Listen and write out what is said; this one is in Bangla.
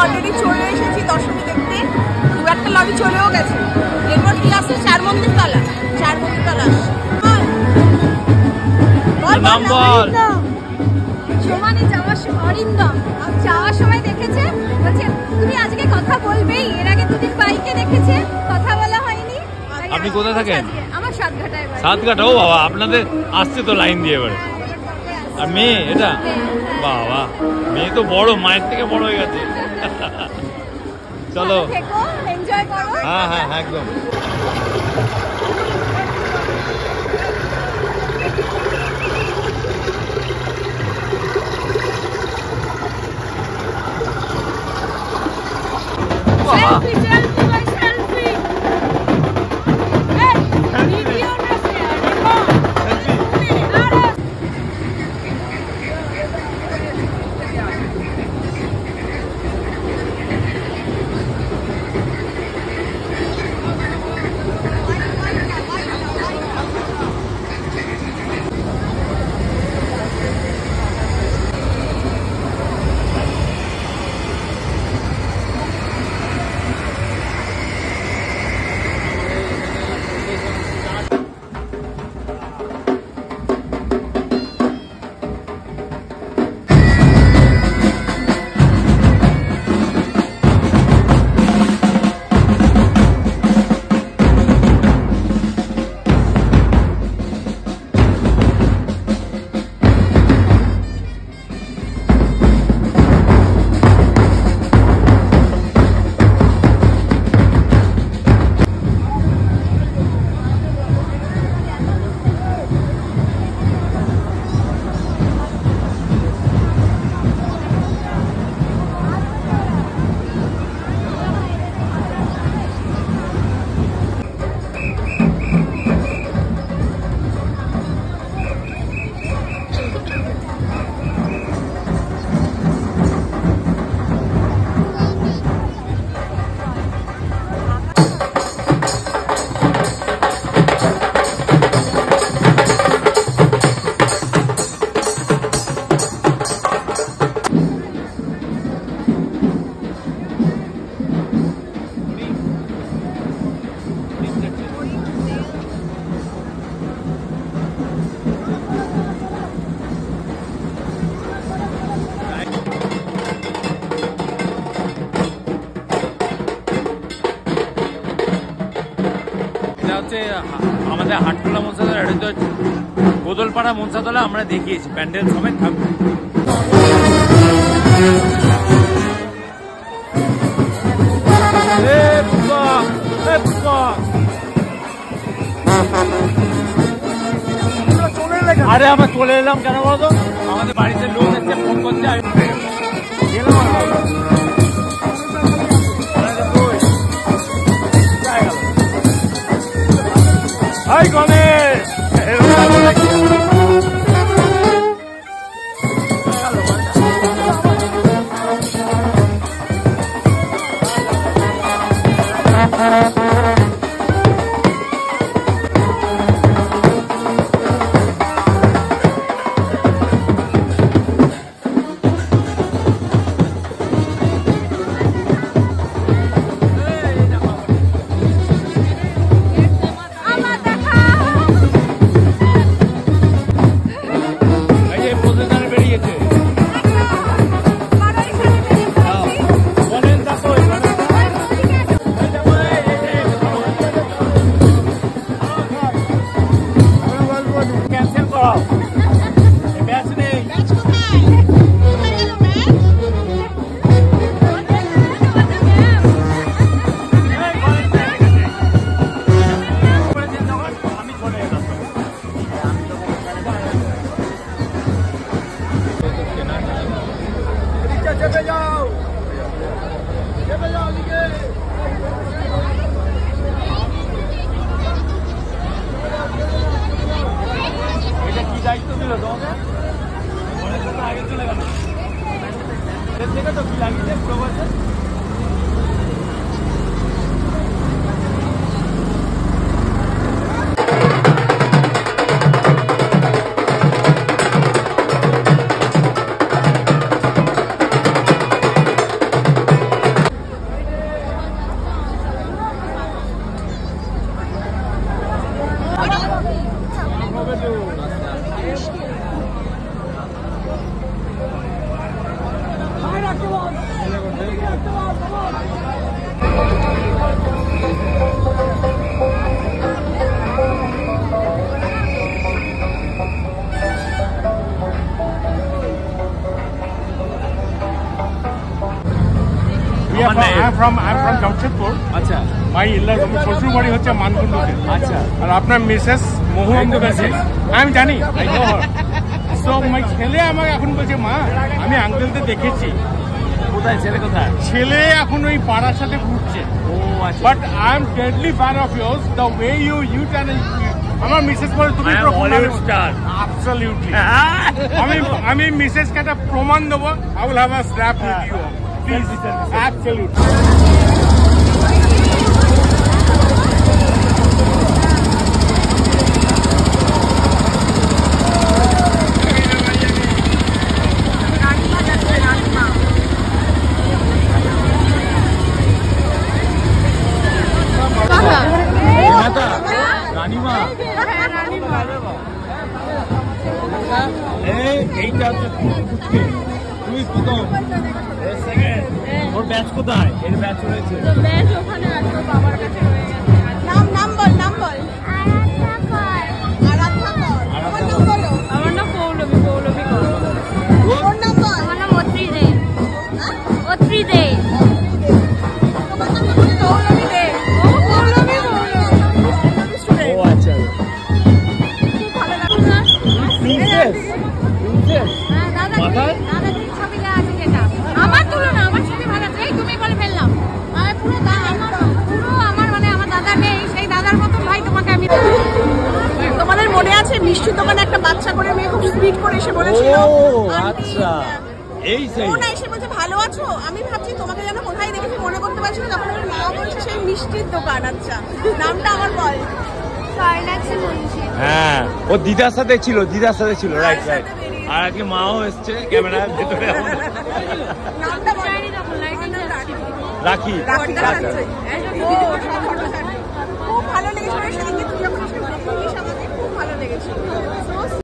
অলরেডি চলে এসেছি দশমী দেখতে। দু একটা লরি চলেও গেছে। এরপর কি আসছে? চার মন্দির তলা। চার মন্দির তলা সমানে যাওয়ার অরিন্দম যাওয়ার সময় দেখেছে, বলছে তুমি আজকে কথা বলবেই। এর আগে দুদিন বাইকে দেখেছে, কথা বলা হয়নি। আপনি কোথায় থাকেন? আমার সাতঘাটায়। সাতঘাটা? ও বাবা, আপনাদের আসছে তো লাইন দিয়ে এবারে। আর মেয়ে এটা? বাবা, মেয়ে তো বড়, মায়ের থেকে বড় হয়ে গেছে। চলো, এনজয় করো। হ্যাঁ হ্যাঁ একদম। আমাদের হাটখোলা মনসাতলা, এটা হচ্ছে গোদলপাড়া মনসাতলা। আমরা দেখিয়েছি প্যান্ডেল সমেত থাকবে। আরে আমরা চলে এলাম কেন বলতো, আমাদের বাড়িতে লোক এসে ফোন করছে, আমি hi Ganesh. I'm from Jamshedpur. আচ্ছা My in-laws, শ্বশুর বাড়ি হচ্ছে মানকুণ্ডুতে। আচ্ছা আর আপনার মিসেস মহুয়া মুখার্জি, আমি জানি, I know her. So my ছেলে আমাকে এখন বলছে, মা আমি আঙ্কেলদের দেখেছি, কোথায় ছেলে কোথায়? ছেলে এখন ওই পাড়ার সাথে ঘুরছে। ও আচ্ছা। But I am deadly fan of yours. The way you turn, আমার মিসেস বলে তুমি I am Hollywood star. Absolutely. আমি মিসেসকে একটা প্রমাণ দেবো। I will have a snap with you. Please, absolutely. রানীমা এইটা তুই প্রথম ওর ব্যাচ কোথায়? এর ব্যাচ রয়েছে, ব্যাস ওখানে আছে, বাবার কাছে রয়ে গেছে। নাম বল আরাধ্যা কর। তোমার নাম বলো। আমার নাম পৌলমী কর। ওর নাম বল। আমার নাম অত্রি দে। অত্রি দে। তোমার নাম বলো। পৌলমী দে। ও পৌলমী ও আচ্ছা। হ্যাঁ দাদা ছবি দেওয়া আছে যেটা আমার তুলো না, আমার ছবি ভালো আছে। এই তুমি বলে ফেললাম পুরো আমার মানে আমার দাদা নেই, সেই দাদার মতো ভাই তোমাকে আমি। তোমাদের মনে আছে মিষ্টির দোকানে একটা বাচ্চা করে মেয়ে খুব স্পিড করে এসে বলেছিল, ও আন্টি, আচ্ছা এই সেই ও না এসে বলছে ভালো আছো। আমি ভাবছি তোমাকে যেন কোথায় দেখেছি, মনে করতে পারছি না। তখন আমার মা বলছে সেই মিষ্টির দোকান। আচ্ছা নামটা আমার বল। সাইনাক্সি মুন্সি। হ্যাঁ ও দিদার সাথে ছিল রাইট রাইট। আর আজকে মাও এসছে ক্যামেরার ভেতরে। নামটা বল। জানি তখন লাইটিং যাচ্ছে। রাখি রাখি দেখাচ্ছে। খুব ভালো লেগেছিল। সেদিনকে তুই যখন এসে বলিস আমাকে খুব ভালো লেগেছিল।